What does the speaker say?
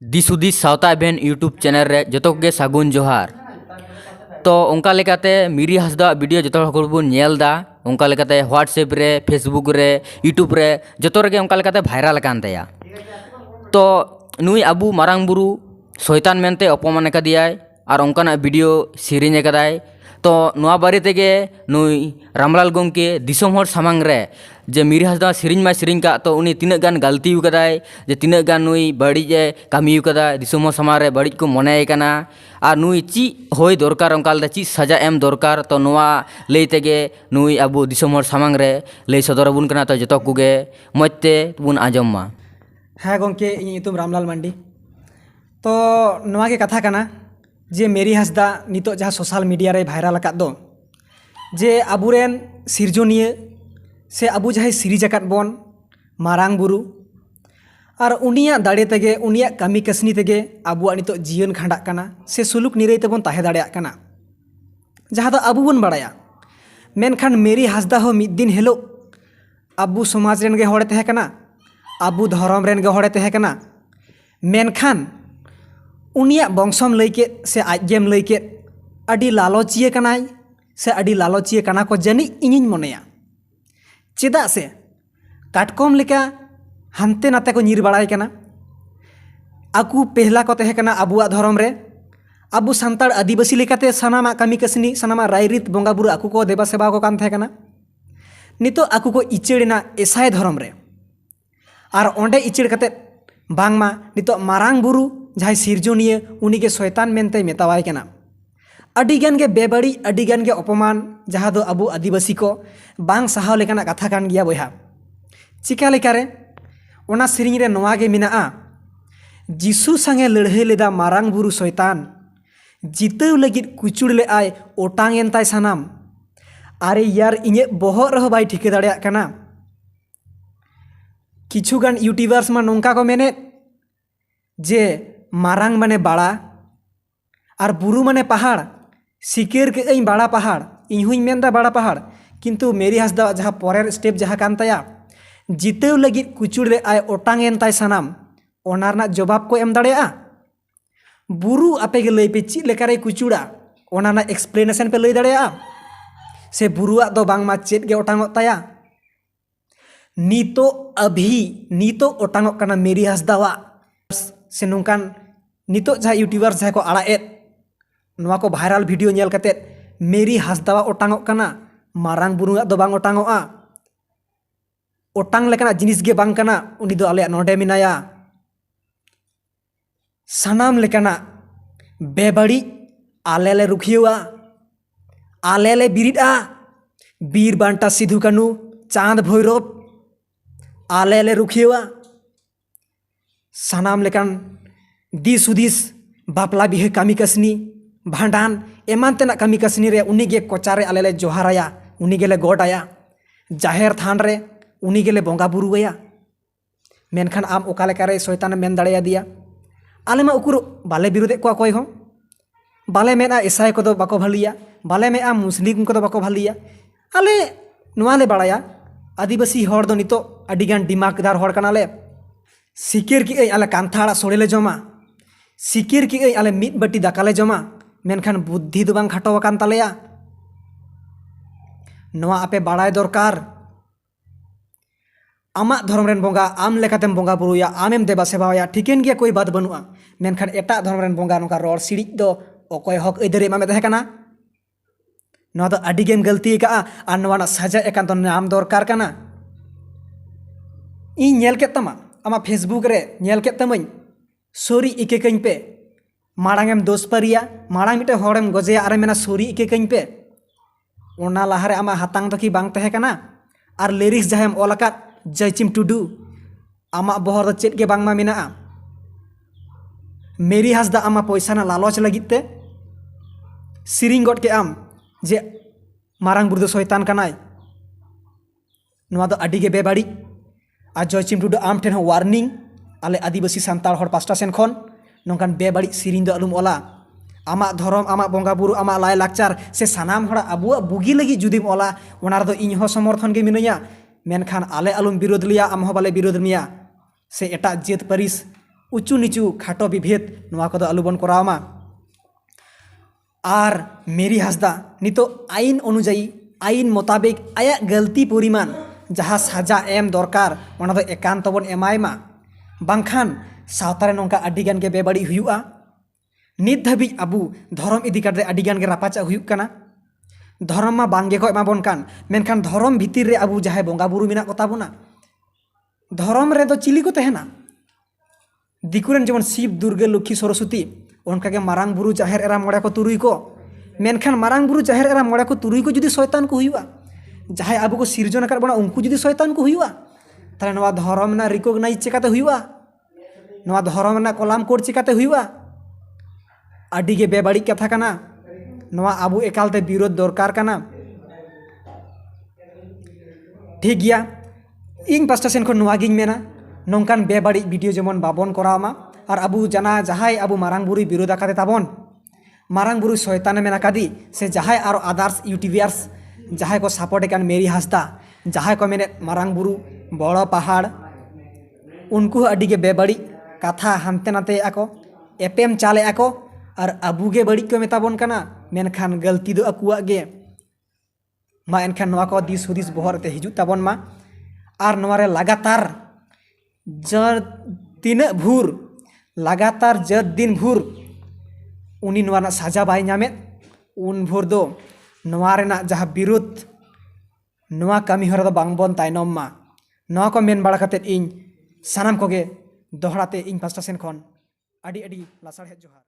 दिसुदिस सावता even YouTube channel रे जतो के सागुन जोहार। तो उनका लेकाते मिरी हांसदा वीडियो जतो हर बन नेलदा उनका लेकाते व्हाट्सएप रे फेसबुक रे यूट्यूब रे जतो रेगे उनका लेकाते भाइरल कान तया। तो नुई अबू मारांग बुरु शैतान मेनते अपमान कदियाय और उनका वीडियो सीरीज कदाय। तो नवा बारे तेगे नुई रामलाल गोंके दिसोम हर सामांग रे जे मिरी हांसदा सीरीज मा सीरीज का तो उनी तीना गान गलती कदाय जे तीना गान नुई बड़ी कामी कदा दिसोम समाज रे बड़ी को मने कना और नुई ची होय दरकार उनका ची सजा एम दरकार। तो नवा लई तेगे नुई अबू दिसोम हर सामांग रे लई सदरबुन कना। तो जतो कुगे मजते बुन आजम मा। हाँ गोंके इतुम रामलाल मांडी। तो नवा के कथा कना जे मिरी हांसदा नितो जहाँ सोशल मीडिया रे भाइरल आकाद दो जे आबुरेन सिरजोनिया से आबू जहाँ सीरीज आकाद बोन मारांग बुरु और उनिया दाड़े तेगे उनिया कामी कसनी तेगे आबुआ नितो जीवन खांडा कना से सुलुक निरई तेबोन ताहे दाड़ेया कना जहाँ दो आबू बोन बाड़ाया। मेनखान मिरी हांसदा हो मिद दिन हिलो आबू समाज रेन गे होड़े तहे कना आबू धर्म रेन गे होड़े तहे कना। मेनखान उनिया बंशम लैके से आजेम लैके अड़ी लालचिए कनाय से अड़ी लालचिए कना को जानी इनिन मनेया चेदा से काटकम लेका हानते नाते को निर बाड़ाय कना। आकू पहला को तहे कना आबुआ धर्म रे आबू सांताड़ आदिवासी लेकाते सनामा कामी कसनी सनामा रायरीत बंगा बुरु आकू को देवा सेवा को कान तहे कना। नितो आकू को इचेड़ना एसाय धर्म रे और ओंडे इचेड़ कते बांगमा नितो मारांग बुरु जहाँ सिरजोनिया उनी के शैतान मेनते मेतावाय कना। अडिगान के बेबड़ी अडिगान के अपमान जहाँ दो आबू आदिवासी को बांग सहाव लेकाना कथा कान गिया बयहा। चिका लेकारे ओना सिरिंग रे नोआ गे मिनाआ जिसु संगे लड़हई लेदा मारांग बुरु शैतान जितव लगिद कुचुड़ ले आय ओटांग एन ताय सानाम। अरे यार इnye बोहर रहो बाय ठिके दाड़ेया कना। किछुगान यूट्यूबर्स मा नोंका को मेने जे मारांग माने बाड़ा और बुरु माने पहाड़ सिकेर के ऐ बाड़ा पहाड़ इहुई मेनदा बाड़ा पहाड़ किंतु मिरी हांसदा जहाँ परेर स्टेप जहाँ कान ताया जितेव लगिद कुचुड़ ले आय ओटांग एन ताय सानाम ओना रना जवाब को एम दाड़ेया। बुरु आपे गे लई पे चीज लेकारे कुचुड़ा ओना ना एक्सप्लेनेशन पे लई दाड़ेया से बुरुआ दो बांगमा चेद गे ओटांगो ताया। नीतो अभी नीतो ओटांगो कना मिरी हांसदावा से नोंकान नितो जहाँ यूट्यूबर्स जहाँ को आड़ाएद नवा को भाइरल वीडियो नेल कतेद मिरी हांसदावा ओटांगो कना मारांग बुरुआ दो बांग ओटांगोआ ओटांग लेकाना जिनिस गे बांग कना उनी दो आले नोडे मिनाया। सनाम लेकाना बेबड़ी आले ले रुखियोआ आले ले बिरिडा बीर बांटा सिधु कानू चांद भैरव आले ले रुखियोआ। सानाम लेकान दिस हुदिस बापला बिहे कामी कसनी भांडान एमान तेना कामी कसनी रे उनी गे कोचारे आले ले जोहाराया उनी गेले गोडाया जाहेर थान रे उनी गेले बोंगा बुरुया। मेनखान आम ओका लेकारे शैतान मेन दाड़ेया दिया आले मा उकुर बाले बिरोधे को कोई हो बाले मेना ईसाई को दो बाको भालिया बाले में आम मुस्लिम को दो बाको भालिया आले नोआ ले बाड़ाया आदिवासी हर दो नितो अडिगान दिमागदार हर कनाले। सिकेर की ऐ आले कांथाड़ा सोड़े ले जमा सिकेर की ऐ आले मिद बाटी दाका ले जमा मेनखान बुद्धि दो बांग खाटो कान तालेया। नोआ आपे बाड़ाय दरकार आमा धर्म रेन बोंगा आम लेकातेम बोंगा बुरुया आमेम देवा सेवाया ठीकेन गया कोई बात बनुआ। मेनखान एटा धर्म रेन बोंगा नोका रोड सिड़ी दो ओकोय हक ऐदरे मामे तहे कना नोआ दो अडी गेम गलती का आ नोआ ना सजा एकान तो नाम दरकार कना। इ नेल के तमा आमा फेसबुक रे नेल के तमई सोरी इके कहीं पे माड़ांगेम दोष परिया माड़ांग मिटे होड़ेम गजेया आरे मेना सोरी इके कहीं पे ओना लाहारे आमा हातांग तो की बांग तहे कना और लिरिक्स जहां ओलका जयचिम टुडू आमा बहर चेद के बांगमा मिना। मिरी हांसदा आमा पैसा ना लालच लगित ते सिरिंग गड के आम जे मारांग बुरु दो शैतान कनाय नोआ दो अडी गे बेबाड़ी आ जयचिम टुडू आम ठेन वार्निंग आले आदिवासी सांताल हर पास्टा सेन खन नोंकान बेबाड़ी सिरिंग दो अलुम ओला आमा धर्म आमा बोंगा बुरु आमा लाय लाकचार से सानाम हड़ा आबुआ बुगी लगी जुदीम ओला ओना रदो इñ हो समर्थन गे मिनया। मेनखान आले आलुम विरोध लिया आम हो बाले विरोध मिया से एटा जेत परिस ucu nicu khato bibhet noa kodo alubon koraw ma ar Mary Hasda nito ain অনুযায়ী ain motabik aya galti poriman jaha saja em dorkar ona do ekanto bon emai ma bangkhan sawtare nongka adigan ge bebadi huyu'a nit dhabi abu dhorom idi kate adigan ge rapacha huyuk kana धर्म मा बांगे को एमाबन कान मेनखान धर्म भितिर रे अबु जहाय बोंगा बुरु मिना कोता बुना धर्म रे तो चिली को तहना दिकुरेन जेमन शिव दुर्गे लक्ष्मी सरस्वती उनका के मारांग बुरु जाहेर एरा मोड़े को तुरुई को मेनखान मारांग बुरु जाहेर एरा मोड़े को तुरुई को जुदी शैतान को हुआ जहाय अबु को सिरजन कर बना उनको जुदी शैतान को हुआ ताले नवा धर्म ना रिकॉग्नाइज चिकाते हुआ नवा धर्म ना कलाम कोड चिकाते हुआ आदि के बेबाड़ी कथा कना नवा आबू एकालते विरोध दरकार कना ठीक गया इन पास्टा सेन खन नवा गिन मेना नोंकान बेबाड़ी वीडियो जेमन बाबन करामा और आबू जना जहाय आबू मारांग बुरु विरोध आकाते ताबन मारांग बुरु शयतान मेना कादी से जहाय और अदार्स यूट्यूबार्स जहाय को सपोर्ट कान मेरी हासदा जहाय को मेने मारांग बुरु बड़ पहाड़ उनको अडी के बेबाड़ी कथा हानते नाते आको एपेम चाले आको और आबू गे बड़ी को मेताबन कना मेनखान गलती दो अकुआ गे मा एनखान नवा को दिस हुदिस बहर ते हिजु ताबन मा और नवारे लगातार जर तीन भूर लगातार जर दिन भूर उनी नवा साजा बाय नामे उन भूर दो नवारे ना जहाँ विरोध नवा कमी हर दो बांगबन ताइनम मा नवा को मेन बाड़ा कते इन सानाम कोगे दोहराते इन पास्टा सेन खन अडी अडी लासाड़ हे जोहार।